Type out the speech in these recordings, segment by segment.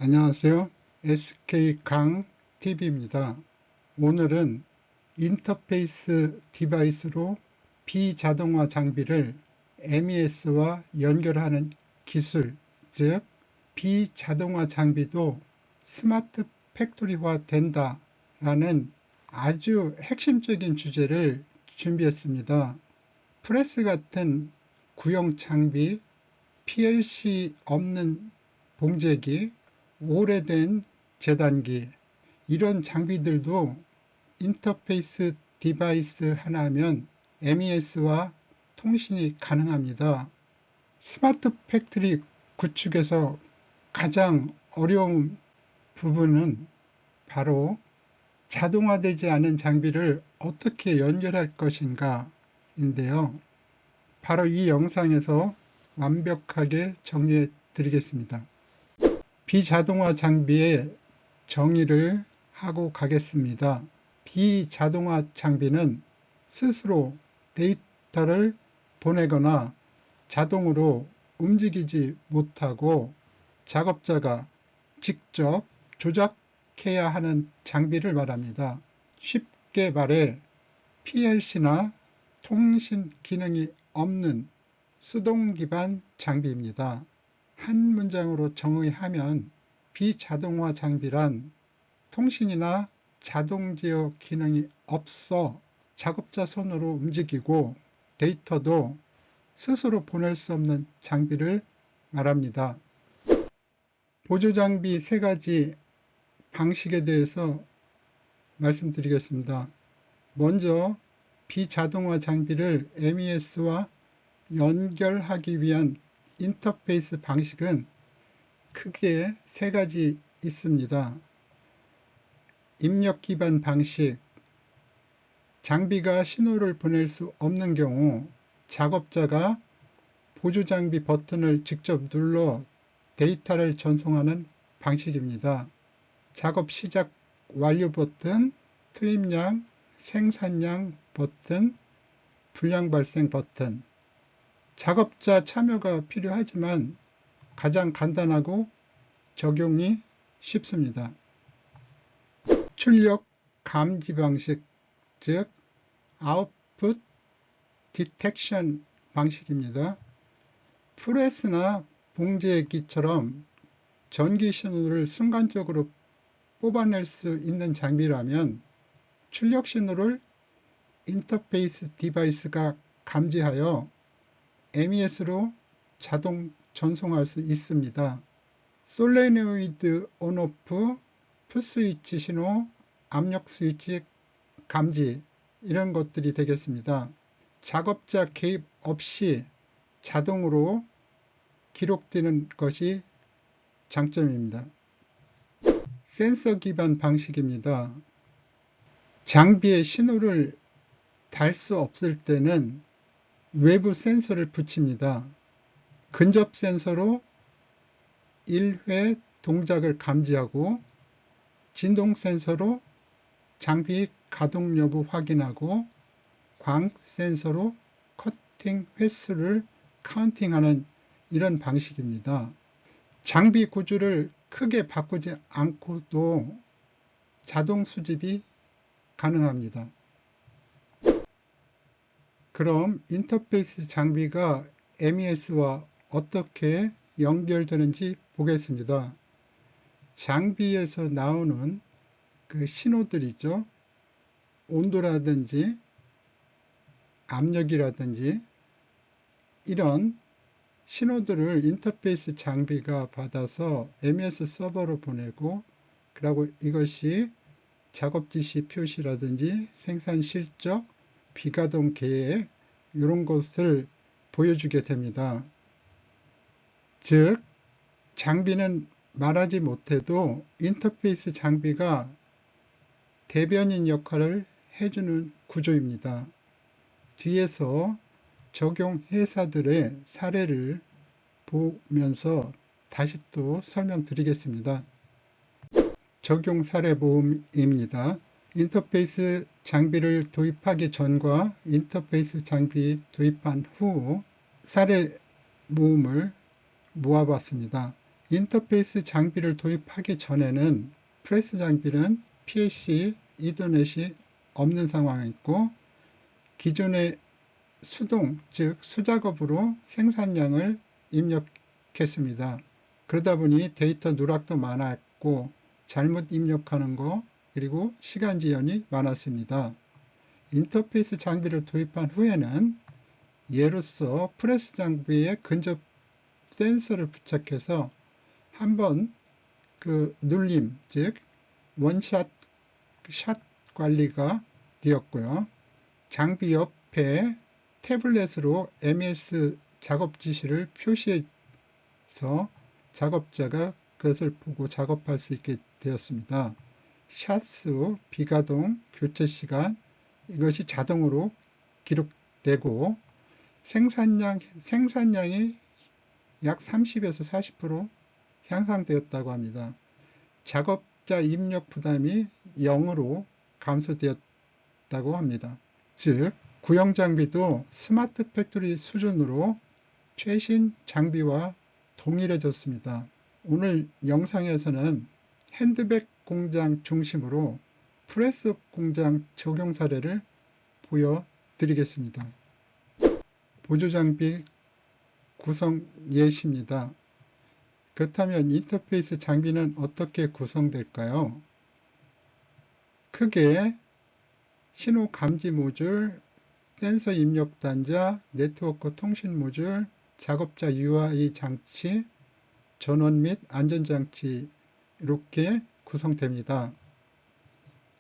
안녕하세요. SK강TV입니다. 오늘은 인터페이스 디바이스로 비자동화 장비를 MES와 연결하는 기술, 즉 비자동화 장비도 스마트 팩토리화 된다라는 아주 핵심적인 주제를 준비했습니다. 프레스 같은 구형 장비, PLC 없는 봉제기, 오래된 재단기, 이런 장비들도 인터페이스 디바이스 하나면 MES와 통신이 가능합니다. 스마트 팩토리 구축에서 가장 어려운 부분은 바로 자동화되지 않은 장비를 어떻게 연결할 것인가 인데요. 바로 이 영상에서 완벽하게 정리해 드리겠습니다. 비자동화 장비의 정의를 하고 가겠습니다. 비자동화 장비는 스스로 데이터를 보내거나 자동으로 움직이지 못하고 작업자가 직접 조작해야 하는 장비를 말합니다. 쉽게 말해 PLC나 통신 기능이 없는 수동 기반 장비입니다. 한 문장으로 정의하면 비자동화 장비란 통신이나 자동 제어 기능이 없어 작업자 손으로 움직이고 데이터도 스스로 보낼 수 없는 장비를 말합니다. 보조장비 3가지 방식에 대해서 말씀드리겠습니다. 먼저 비자동화 장비를 MES와 연결하기 위한 인터페이스 방식은 크게 3가지 있습니다. 입력 기반 방식, 장비가 신호를 보낼 수 없는 경우 작업자가 보조장비 버튼을 직접 눌러 데이터를 전송하는 방식입니다. 작업 시작 완료 버튼, 투입량, 생산량 버튼, 불량 발생 버튼. 작업자 참여가 필요하지만 가장 간단하고 적용이 쉽습니다. 출력 감지 방식, 즉 아웃풋 디텍션 방식입니다. 프레스나 봉제기처럼 전기 신호를 순간적으로 뽑아낼 수 있는 장비라면 출력 신호를 인터페이스 디바이스가 감지하여 MES로 자동 전송할 수 있습니다. 솔레노이드 온오프, 풋스위치 신호, 압력 스위치 감지, 이런 것들이 되겠습니다. 작업자 개입 없이 자동으로 기록되는 것이 장점입니다. 센서 기반 방식입니다. 장비에 신호를 달 수 없을 때는 외부 센서를 붙입니다. 근접 센서로 1회 동작을 감지하고 진동 센서로 장비 가동 여부 확인하고 광 센서로 커팅 횟수를 카운팅하는 이런 방식입니다. 장비 구조를 크게 바꾸지 않고도 자동 수집이 가능합니다. 그럼 인터페이스 장비가 MES와 어떻게 연결되는지 보겠습니다. 장비에서 나오는 그 신호들이죠. 온도라든지 압력이라든지 이런 신호들을 인터페이스 장비가 받아서 MES 서버로 보내고, 그리고 이것이 작업 지시 표시라든지 생산 실적, 비가동 계획, 이런 것을 보여주게 됩니다. 즉, 장비는 말하지 못해도 인터페이스 장비가 대변인 역할을 해주는 구조입니다. 뒤에서 적용 회사들의 사례를 보면서 다시 또 설명드리겠습니다. 적용 사례 모음입니다. 인터페이스 장비를 도입하기 전과 인터페이스 장비 도입한 후 사례 모음을 모아봤습니다. 인터페이스 장비를 도입하기 전에는 프레스 장비는 PLC, 이더넷이 없는 상황이었고 기존의 수동, 즉 수작업으로 생산량을 입력했습니다. 그러다 보니 데이터 누락도 많았고 잘못 입력하는 거 그리고 시간 지연이 많았습니다. 인터페이스 장비를 도입한 후에는 예로서 프레스 장비에 근접 센서를 부착해서 한번 그 눌림, 즉 원샷 샷 관리가 되었고요. 장비 옆에 태블릿으로 MES 작업 지시를 표시해서 작업자가 그것을 보고 작업할 수 있게 되었습니다. 샷수, 비가동, 교체 시간 이것이 자동으로 기록되고 생산량이 약 30에서 40% 향상되었다고 합니다. 작업자 입력 부담이 0으로 감소되었다고 합니다. 즉, 구형 장비도 스마트 팩토리 수준으로 최신 장비와 동일해졌습니다. 오늘 영상에서는 핸드백 공장 중심으로 프레스 공장 적용 사례를 보여드리겠습니다. 보조장비 구성 예시입니다. 그렇다면 인터페이스 장비는 어떻게 구성될까요? 크게 신호 감지 모듈, 센서 입력 단자, 네트워크 통신 모듈, 작업자 UI 장치, 전원 및 안전장치 이렇게 구성됩니다.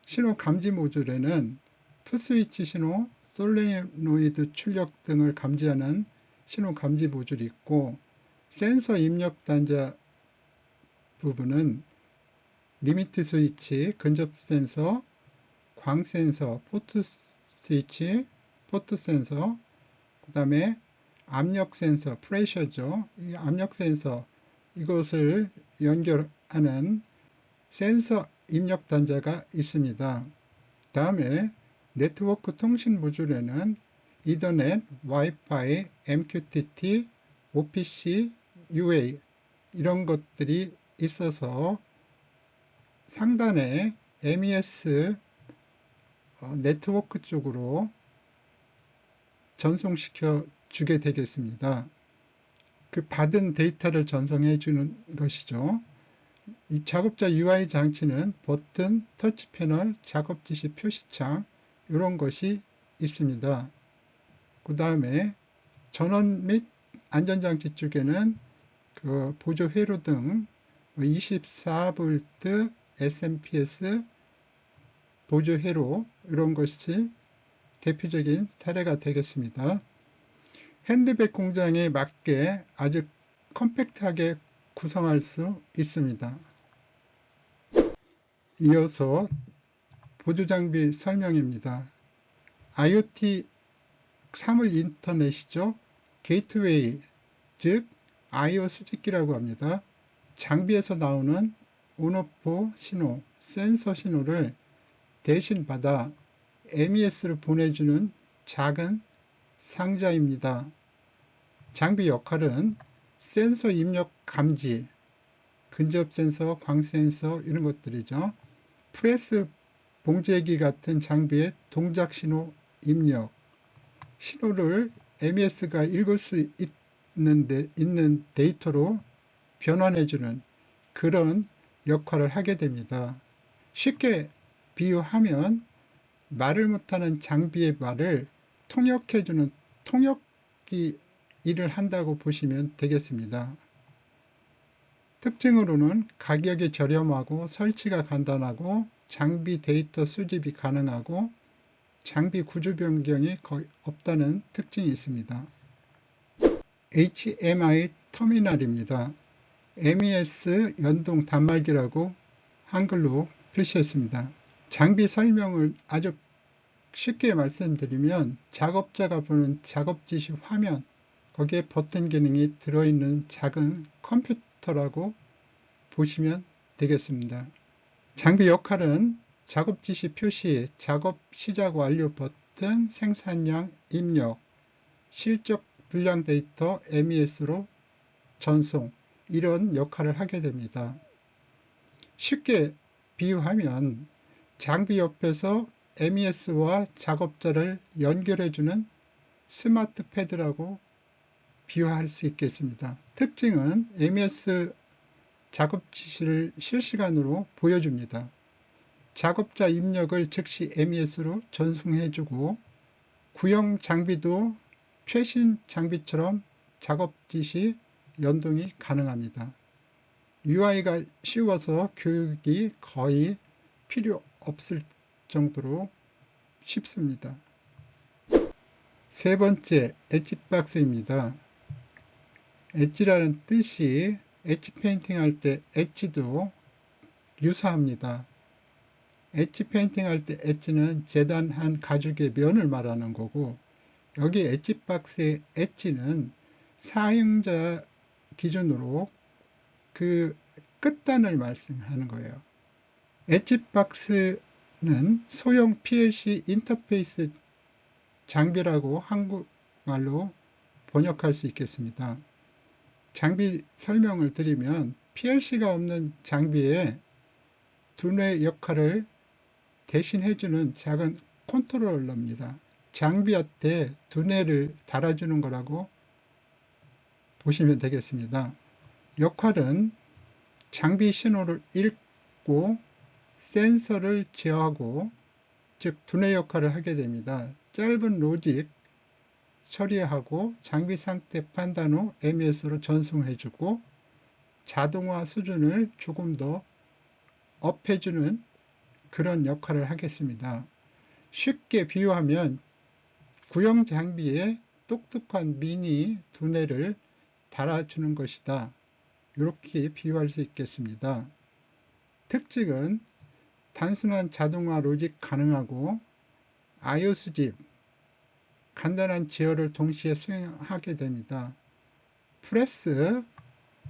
신호 감지 모듈에는 풋스위치 신호, 솔레노이드 출력 등을 감지하는 신호 감지 모듈이 있고 센서 입력 단자 부분은 리미트 스위치, 근접 센서, 광 센서, 포트 스위치, 포트 센서, 그 다음에 압력 센서, 프레셔죠. 이 압력 센서 이것을 연결하는 센서 입력 단자가 있습니다. 다음에 네트워크 통신 모듈에는 이더넷, 와이파이, MQTT, OPC, UA 이런 것들이 있어서 상단에 MES 네트워크 쪽으로 전송시켜 주게 되겠습니다. 그 받은 데이터를 전송해 주는 것이죠. 이 작업자 UI 장치는 버튼, 터치 패널, 작업 지시 표시창 이런 것이 있습니다. 그 다음에 전원 및 안전장치 쪽에는 그 보조 회로 등 24V SMPS 보조 회로 이런 것이 대표적인 사례가 되겠습니다. 핸드백 공장에 맞게 아주 컴팩트하게 구성할 수 있습니다. 이어서 보조장비 설명입니다. IoT 사물 인터넷이죠. 게이트웨이, 즉 I/O 수집기라고 합니다. 장비에서 나오는 온오프 신호, 센서 신호를 대신 받아 MES를 보내주는 작은 상자입니다. 장비 역할은 센서 입력 감지, 근접 센서, 광 센서 이런 것들이죠. 프레스 봉제기 같은 장비의 동작 신호 입력, 신호를 MES가 읽을 수 있는 데이터로 변환해주는 그런 역할을 하게 됩니다. 쉽게 비유하면 말을 못하는 장비의 말을 통역해주는 통역기 일을 한다고 보시면 되겠습니다. 특징으로는 가격이 저렴하고 설치가 간단하고 장비 데이터 수집이 가능하고 장비 구조 변경이 거의 없다는 특징이 있습니다. HMI 터미널입니다. MES 연동 단말기라고 한글로 표시했습니다. 장비 설명을 아주 쉽게 말씀드리면 작업자가 보는 작업 지시 화면, 거기에 버튼 기능이 들어있는 작은 컴퓨터라고 보시면 되겠습니다. 장비 역할은 작업 지시 표시, 작업 시작 완료 버튼, 생산량 입력, 실적 분량 데이터 MES로 전송, 이런 역할을 하게 됩니다. 쉽게 비유하면 장비 옆에서 MES와 작업자를 연결해주는 스마트 패드라고 비유할 수 있겠습니다. 특징은 MES 작업 지시를 실시간으로 보여줍니다. 작업자 입력을 즉시 MES로 전송해주고 구형 장비도 최신 장비처럼 작업 지시 연동이 가능합니다. UI가 쉬워서 교육이 거의 필요 없을 정도로 쉽습니다. 세 번째, 엣지박스입니다. 엣지라는 뜻이 엣지 페인팅 할 때 엣지도 유사합니다. 엣지 페인팅 할 때 엣지는 재단한 가죽의 면을 말하는 거고, 여기 엣지박스의 엣지는 사용자 기준으로 그 끝단을 말씀하는 거예요. 엣지박스는 소형 PLC 인터페이스 장비라고 한국말로 번역할 수 있겠습니다. 장비 설명을 드리면 PLC가 없는 장비에 두뇌 역할을 대신해주는 작은 컨트롤러입니다. 장비한테 두뇌를 달아주는 거라고 보시면 되겠습니다. 역할은 장비 신호를 읽고 센서를 제어하고, 즉 두뇌 역할을 하게 됩니다. 짧은 로직 처리하고 장비 상태 판단 후 MES로 전송해주고 자동화 수준을 조금 더 업해주는 그런 역할을 하겠습니다. 쉽게 비유하면 구형 장비에 똑똑한 미니 두뇌를 달아주는 것이다. 이렇게 비유할 수 있겠습니다. 특징은 단순한 자동화 로직 가능하고 IO 수집, 간단한 제어를 동시에 수행하게 됩니다. 프레스,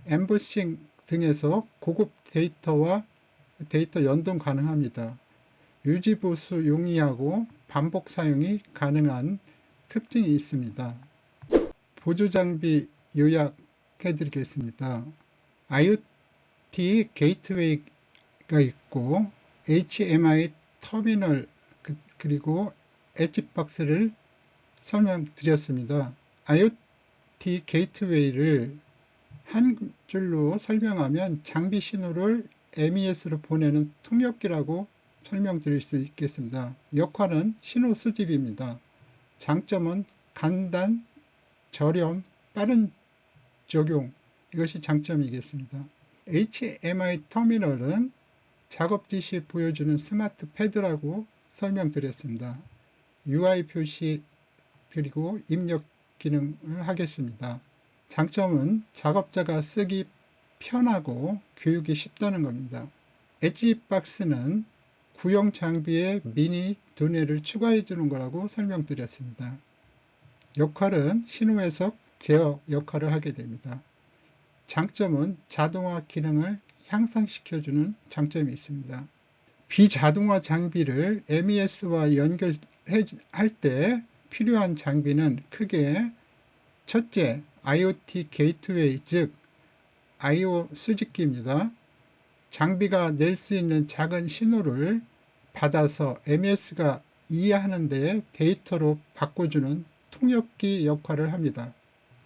엠보싱 등에서 고급 데이터 연동 가능합니다. 유지보수 용이하고 반복 사용이 가능한 특징이 있습니다. 보조장비 요약해 드리겠습니다. IoT 게이트웨이가 있고 HMI 터미널 그리고 엣지박스를 설명드렸습니다. IoT 게이트웨이를 한 줄로 설명하면 장비 신호를 MES로 보내는 통역기라고 설명드릴 수 있겠습니다. 역할은 신호 수집입니다. 장점은 간단, 저렴, 빠른 적용, 이것이 장점이겠습니다. HMI 터미널은 작업 지시 보여주는 스마트 패드라고 설명드렸습니다. UI 표시 그리고 입력 기능을 하겠습니다. 장점은 작업자가 쓰기 편하고 교육이 쉽다는 겁니다. 엣지박스는 구형 장비에 미니 두뇌를 추가해 주는 거라고 설명드렸습니다. 역할은 신호 해석, 제어 역할을 하게 됩니다. 장점은 자동화 기능을 향상시켜주는 장점이 있습니다. 비자동화 장비를 MES와 연결할 때 필요한 장비는 크게 첫째, IoT 게이트웨이, 즉 IO 수집기입니다. 장비가 낼 수 있는 작은 신호를 받아서 MES가 이해하는 데 데이터로 바꿔주는 통역기 역할을 합니다.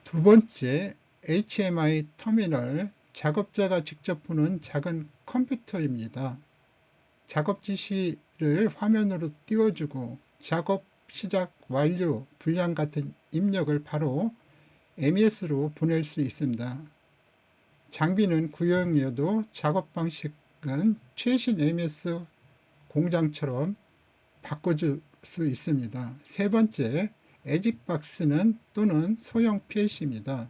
두 번째, HMI 터미널, 작업자가 직접 보는 작은 컴퓨터입니다. 작업 지시를 화면으로 띄워주고 작업 시작, 완료, 분량 같은 입력을 바로 MES로 보낼 수 있습니다. 장비는 구형이어도 작업 방식은 최신 MES 공장처럼 바꿔줄 수 있습니다. 세 번째, 엣지박스는 또는 소형 PLC입니다.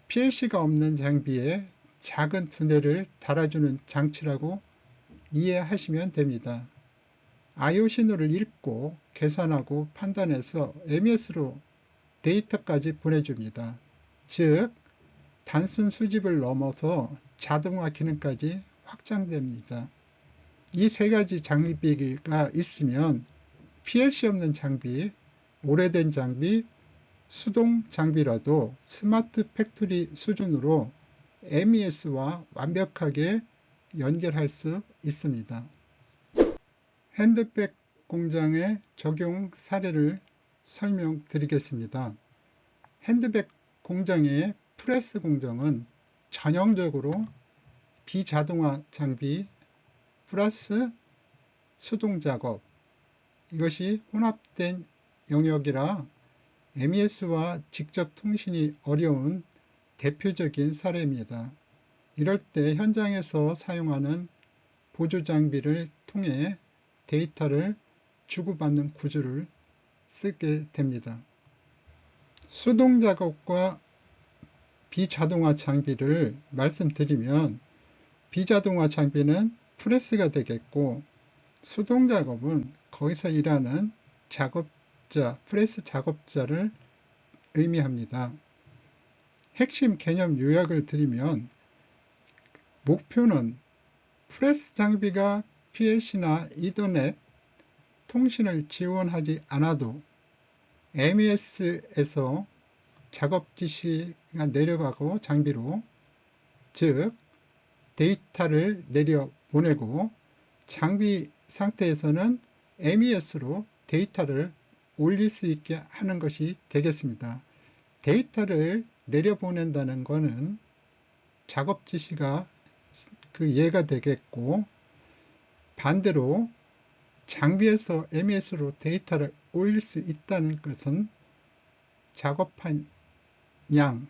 PLC가 없는 장비에 작은 두뇌를 달아주는 장치라고 이해하시면 됩니다. IO 신호를 읽고 계산하고 판단해서 MES로 데이터까지 보내줍니다. 즉, 단순 수집을 넘어서 자동화 기능까지 확장됩니다. 이 세 가지 장비가 있으면 PLC 없는 장비, 오래된 장비, 수동 장비라도 스마트 팩토리 수준으로 MES와 완벽하게 연결할 수 있습니다. 핸드백 공장의 적용 사례를 설명드리겠습니다. 핸드백 공장의 프레스 공정은 전형적으로 비자동화 장비 플러스 수동 작업, 이것이 혼합된 영역이라 MES와 직접 통신이 어려운 대표적인 사례입니다. 이럴 때 현장에서 사용하는 보조 장비를 통해 데이터를 주고받는 구조를 쓰게 됩니다. 수동 작업과 비자동화 장비를 말씀드리면, 비자동화 장비는 프레스가 되겠고, 수동 작업은 거기서 일하는 작업자, 프레스 작업자를 의미합니다. 핵심 개념 요약을 드리면, 목표는 프레스 장비가 PLC나 이더넷 통신을 지원하지 않아도 MES에서 작업 지시가 내려가고 장비로, 즉 데이터를 내려보내고, 장비 상태에서는 MES로 데이터를 올릴 수 있게 하는 것이 되겠습니다. 데이터를 내려보낸다는 것은 작업 지시가 그 예가 되겠고, 반대로 장비에서 MES로 데이터를 올릴 수 있다는 것은 작업한 양,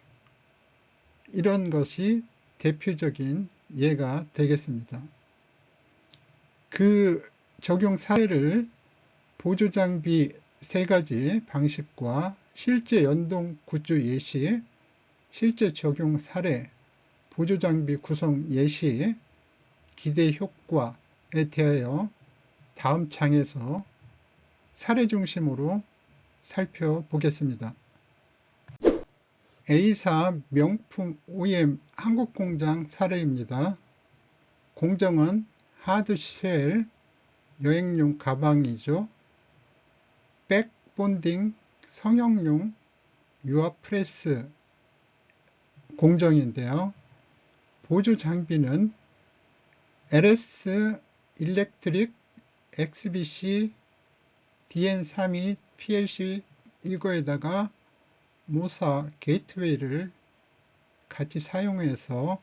이런 것이 대표적인 예가 되겠습니다. 그 적용 사례를 보조장비 3가지 방식과 실제 연동 구조 예시, 실제 적용 사례, 보조장비 구성 예시, 기대 효과에 대하여 다음 장에서 사례 중심으로 살펴보겠습니다. A사 명품 OEM 한국 공장 사례입니다. 공정은 하드쉘 여행용 가방이죠. 백본딩 성형용 유압 프레스 공정인데요. 보조 장비는 LS 일렉트릭 XBC DN32 PLC 이거에다가 모사 게이트웨이를 같이 사용해서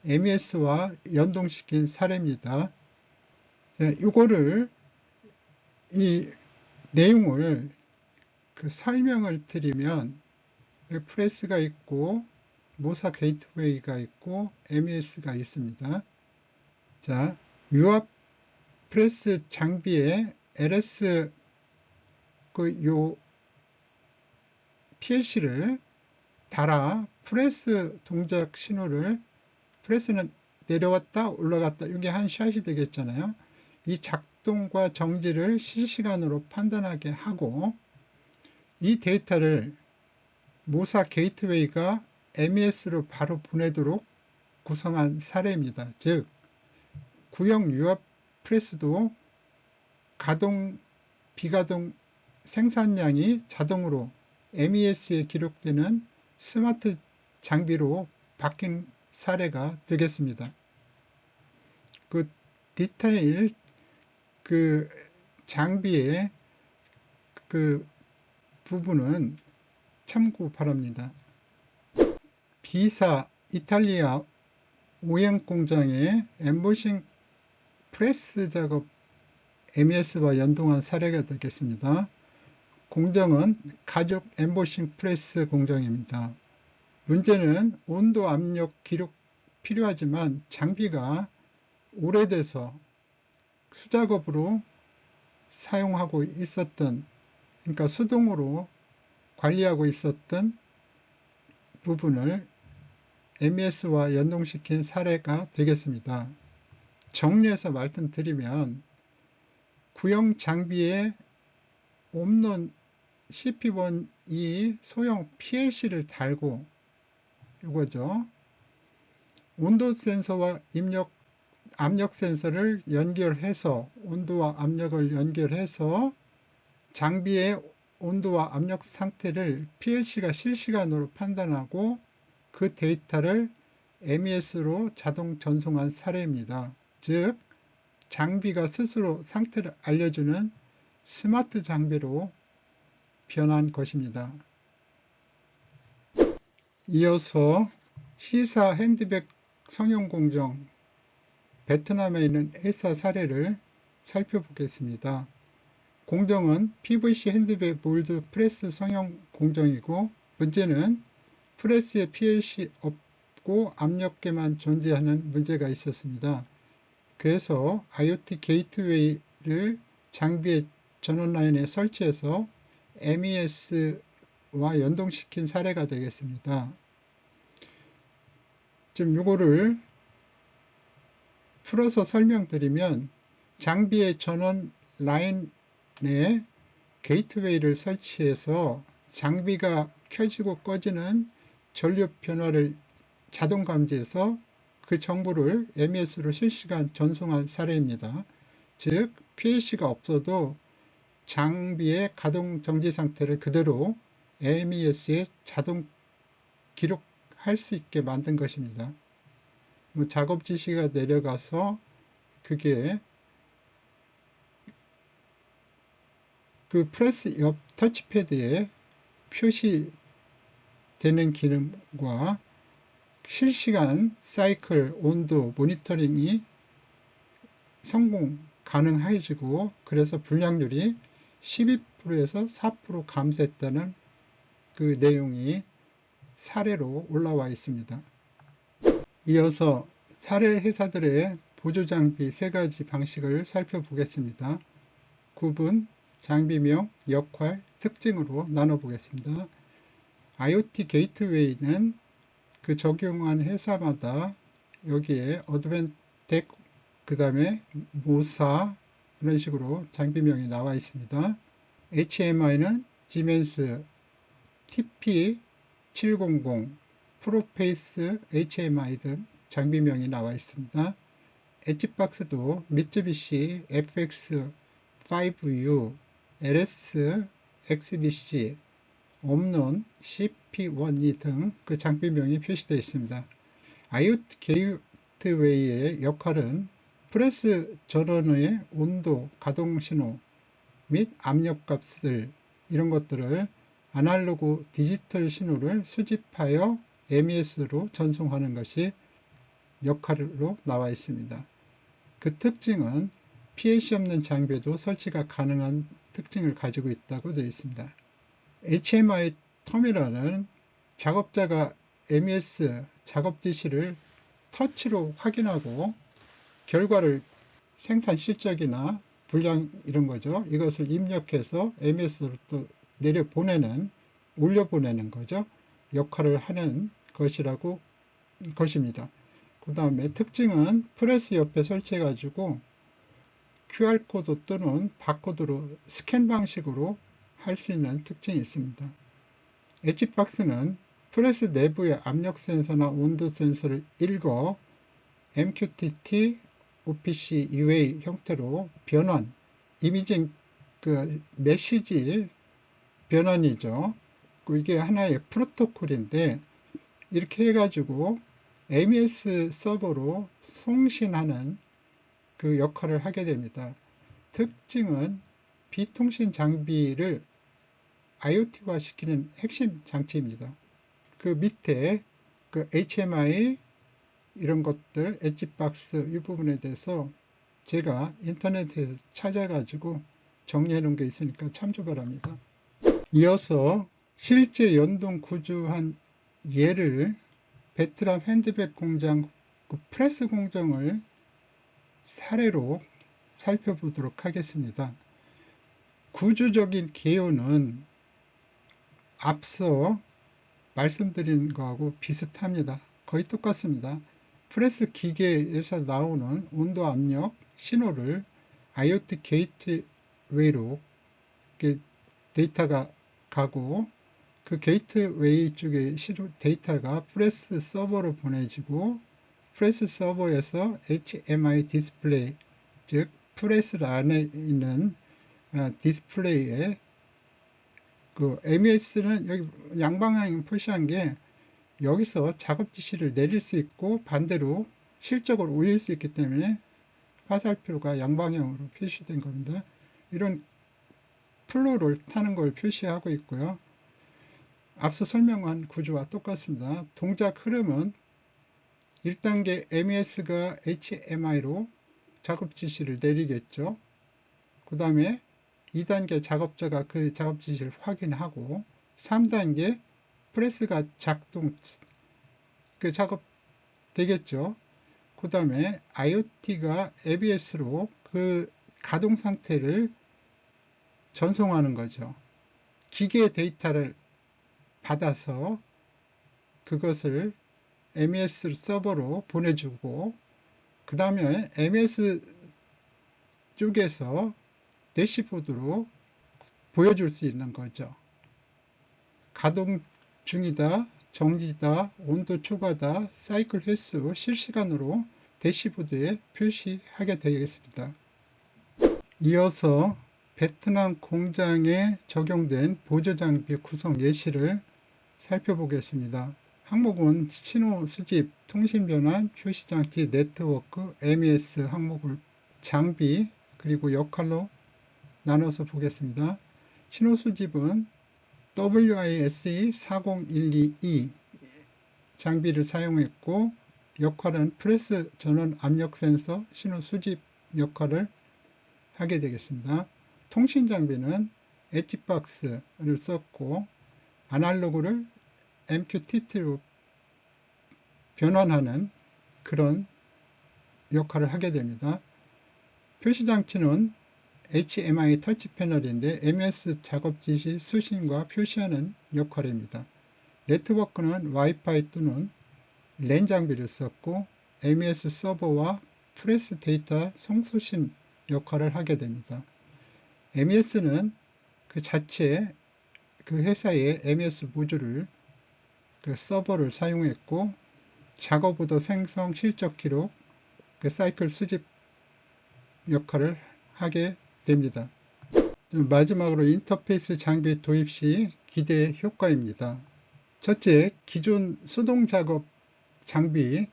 MES와 연동시킨 사례입니다. 이 내용을 설명을 드리면, 프레스가 있고 모사 게이트웨이가 있고 MES가 있습니다. 자, 유압 프레스 장비에 LS 요 PLC를 달아 프레스 동작 신호를, 프레스는 내려왔다 올라갔다, 이게 한 샷이 되겠잖아요. 이 작동과 정지를 실시간으로 판단하게 하고, 이 데이터를 모사 게이트웨이가 MES로 바로 보내도록 구성한 사례입니다. 즉, 구형 유압 프레스도 가동, 비가동 생산량이 자동으로 MES에 기록되는 스마트 장비로 바뀐 사례가 되겠습니다. 그 디테일, 그 장비의 그 부분은 참고 바랍니다. B사 이탈리아 OEM 공장의 엠보싱 프레스 작업 MES와 연동한 사례가 되겠습니다. 공정은 가죽 엠보싱 프레스 공정입니다. 문제는 온도, 압력 기록 필요하지만 장비가 오래돼서 수작업으로 사용하고 있었던, 그러니까 수동으로 관리하고 있었던 부분을 MES와 연동시킨 사례가 되겠습니다. 정리해서 말씀드리면, 구형 장비에 옴론 CP1E 소형 PLC를 달고, 이거죠. 온도 센서와 압력 센서를 연결해서, 온도와 압력을 연결해서 장비의 온도와 압력 상태를 PLC가 실시간으로 판단하고, 그 데이터를 MES로 자동 전송한 사례입니다. 즉, 장비가 스스로 상태를 알려주는 스마트 장비로 변한 것입니다. 이어서 시사 핸드백 성형 공정, 베트남에 있는 회사 사례를 살펴보겠습니다. 공정은 PVC 핸드백 몰드 프레스 성형 공정이고, 문제는 프레스에 PLC 없고 압력계만 존재하는 문제가 있었습니다. 그래서 IoT 게이트웨이를 장비의 전원 라인에 설치해서 MES와 연동시킨 사례가 되겠습니다. 좀 이거를 풀어서 설명드리면, 장비의 전원 라인에 게이트웨이를 설치해서 장비가 켜지고 꺼지는 전류 변화를 자동 감지해서 그 정보를 MES로 실시간 전송한 사례입니다. 즉, PLC가 없어도 장비의 가동 정지 상태를 그대로 MES에 자동 기록할 수 있게 만든 것입니다. 작업 지시가 내려가서 그게 그 프레스 옆 터치패드에 표시되는 기능과 실시간 사이클 온도 모니터링이 성공 가능해지고, 그래서 불량률이 12%에서 4% 감소했다는 그 내용이 사례로 올라와 있습니다. 이어서 사례 회사들의 보조장비 3가지 방식을 살펴보겠습니다. 구분, 장비명, 역할, 특징으로 나눠보겠습니다. IoT 게이트웨이는 그 적용한 회사마다 여기에 어드밴텍, 그 다음에 모사, 이런 식으로 장비명이 나와 있습니다. HMI는 지멘스 TP700, 프로페이스 HMI 등 장비명이 나와 있습니다. 엣지박스도 미쯔비시 FX5U, LS, XBC, 옴논, CP12 등 그 장비명이 표시되어 있습니다. IoT 게이트웨이의 역할은 프레스 전원의 온도, 가동 신호 및 압력값을, 이런 것들을 아날로그 디지털 신호를 수집하여 MES로 전송하는 것이 역할로 나와 있습니다. 그 특징은 PLC 없는 장비에도 설치가 가능한 특징을 가지고 있다고 되어 있습니다. HMI 터미널은 작업자가 MES 작업 지시를 터치로 확인하고 결과를 생산 실적이나 분량, 이런 거죠. 이것을 입력해서 MES로 또 내려보내는, 올려보내는 거죠. 역할을 하는 것입니다. 그 다음에 특징은 프레스 옆에 설치해 가지고 QR코드 또는 바코드로 스캔 방식으로 할 수 있는 특징이 있습니다. 엣지박스는 프레스 내부의 압력 센서나 온도 센서를 읽어 MQTT, OPC, UA 형태로 변환, 이미징, 그 메시지 변환이죠. 이게 하나의 프로토콜인데, 이렇게 해가지고 MES 서버로 송신하는 그 역할을 하게 됩니다. 특징은 비통신 장비를 IoT화 시키는 핵심 장치입니다. 그 밑에 그 HMI 이런 것들, 엣지박스 이 부분에 대해서 제가 인터넷에서 찾아가지고 정리해 놓은 게 있으니까 참조 바랍니다. 이어서 실제 연동 구조한 예를 베트남 핸드백 공장 그 프레스 공정을 사례로 살펴보도록 하겠습니다. 구조적인 개요는 앞서 말씀드린 거하고 비슷합니다. 거의 똑같습니다. 프레스 기계에서 나오는 온도 압력 신호를 IoT 게이트웨이로 데이터가 가고, 그 게이트웨이 쪽에 데이터가 프레스 서버로 보내지고, 프레스 서버에서 HMI 디스플레이, 즉 프레스 안에 있는 디스플레이에 그 MES는 여기 양방향 표시한 게 여기서 작업 지시를 내릴 수 있고 반대로 실적을 올릴 수 있기 때문에 화살표가 양방향으로 표시된 겁니다. 이런 플로를 타는 걸 표시하고 있고요. 앞서 설명한 구조와 똑같습니다. 동작 흐름은 1단계 MES가 HMI로 작업 지시를 내리겠죠. 그 다음에 2단계 작업자가 그 작업 지시를 확인하고 3단계 프레스가 작업 되겠죠. 그 다음에 IoT가 ABS로 그 가동 상태를 전송하는 거죠. 기계 데이터를 받아서 그것을 MES 서버로 보내주고 그 다음에 MES 쪽에서 대시보드로 보여줄 수 있는 거죠. 가동 중이다, 정지다, 온도 초과다, 사이클 횟수 실시간으로 대시보드에 표시하게 되겠습니다. 이어서 베트남 공장에 적용된 보조장비 구성 예시를 살펴보겠습니다. 항목은 신호 수집, 통신 변환, 표시장치, 네트워크, MES 항목을 장비 그리고 역할로 나눠서 보겠습니다. 신호 수집은 WISE40122 장비를 사용했고 역할은 프레스 전원 압력 센서 신호 수집 역할을 하게 되겠습니다. 통신 장비는 엣지박스를 썼고 아날로그를 MQTT로 변환하는 그런 역할을 하게 됩니다. 표시장치는 HMI 터치 패널인데 MES 작업 지시 수신과 표시하는 역할입니다. 네트워크는 와이파이 또는 랜 장비를 썼고 MES 서버와 프레스 데이터 송수신 역할을 하게 됩니다. MES는 그 회사의 MES 모듈을 그 서버를 사용했고 작업 오더 생성 실적 기록 그 사이클 수집 역할을 하게 됩니다. 마지막으로 인터페이스 장비 도입 시 기대 효과입니다. 첫째, 기존 수동 작업 장비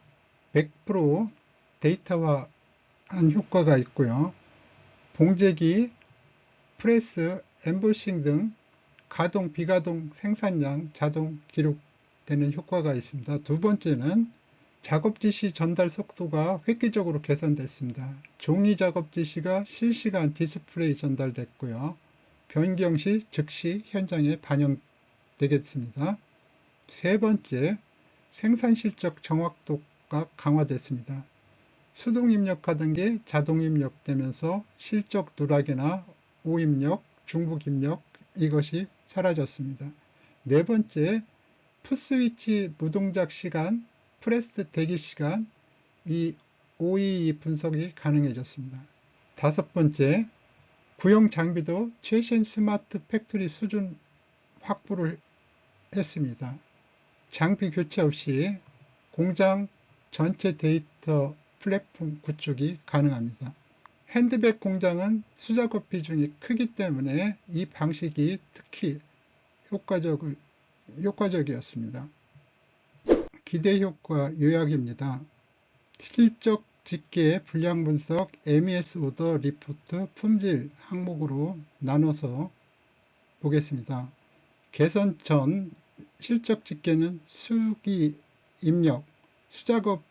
100% 데이터화한 효과가 있고요. 봉제기, 프레스, 엠보싱 등 가동, 비가동 생산량 자동 기록되는 효과가 있습니다. 두 번째는 작업 지시 전달 속도가 획기적으로 개선됐습니다. 종이 작업 지시가 실시간 디스플레이 전달됐고요. 변경 시 즉시 현장에 반영되겠습니다. 세 번째, 생산 실적 정확도가 강화됐습니다. 수동 입력하던 게 자동 입력되면서 실적 누락이나 오입력, 중복 입력 이것이 사라졌습니다. 네 번째, 풋스위치 무동작 시간, 프레스 대기 시간, 이 OEE 분석이 가능해졌습니다. 다섯 번째, 구형 장비도 최신 스마트 팩토리 수준 확보를 했습니다. 장비 교체 없이 공장 전체 데이터 플랫폼 구축이 가능합니다. 핸드백 공장은 수작업 비중이 크기 때문에 이 방식이 특히 효과적이었습니다. 기대 효과 요약입니다. 실적 집계, 분량 분석, MES 오더, 리포트, 품질 항목으로 나눠서 보겠습니다. 개선 전 실적 집계는 수기 입력, 수작업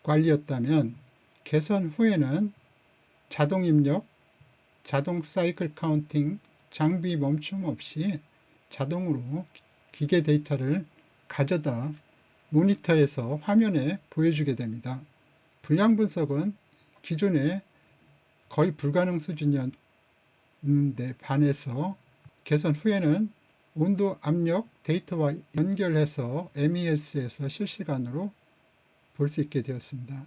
관리였다면 개선 후에는 자동 입력, 자동 사이클 카운팅, 장비 멈춤 없이 자동으로 기계 데이터를 가져다 모니터에서 화면에 보여주게 됩니다. 분량 분석은 기존에 거의 불가능 수준이었는데 반해서 개선 후에는 온도, 압력, 데이터와 연결해서 MES에서 실시간으로 볼 수 있게 되었습니다.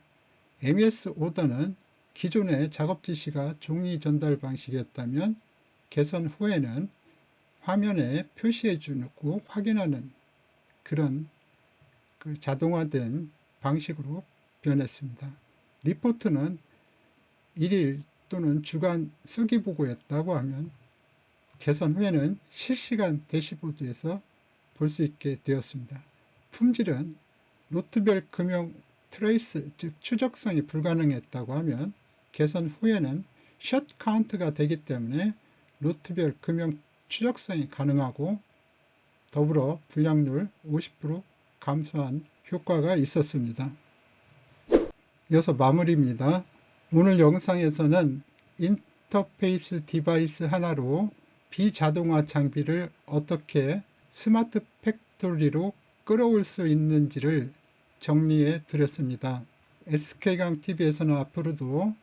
MES 오더는 기존의 작업 지시가 종이 전달 방식이었다면 개선 후에는 화면에 표시해 주고 확인하는 그런 자동화된 방식으로 변했습니다. 리포트는 일일 또는 주간 수기 보고였다고 하면 개선 후에는 실시간 대시보드에서 볼 수 있게 되었습니다. 품질은 로트별 금형 트레이스, 즉 추적성이 불가능했다고 하면 개선 후에는 샷 카운트가 되기 때문에 로트별 금형 추적성이 가능하고 더불어 불량률 50% 감소한 효과가 있었습니다. 이어서 마무리입니다. 오늘 영상에서는 인터페이스 디바이스 하나로 비자동화 장비를 어떻게 스마트 팩토리로 끌어올 수 있는지를 정리해 드렸습니다. SK강TV에서는 앞으로도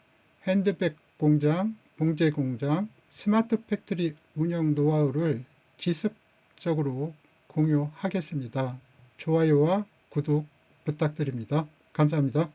핸드백 공장, 봉제 공장, 스마트 팩토리 운영 노하우를 지속적으로 공유하겠습니다. 좋아요와 구독 부탁드립니다. 감사합니다.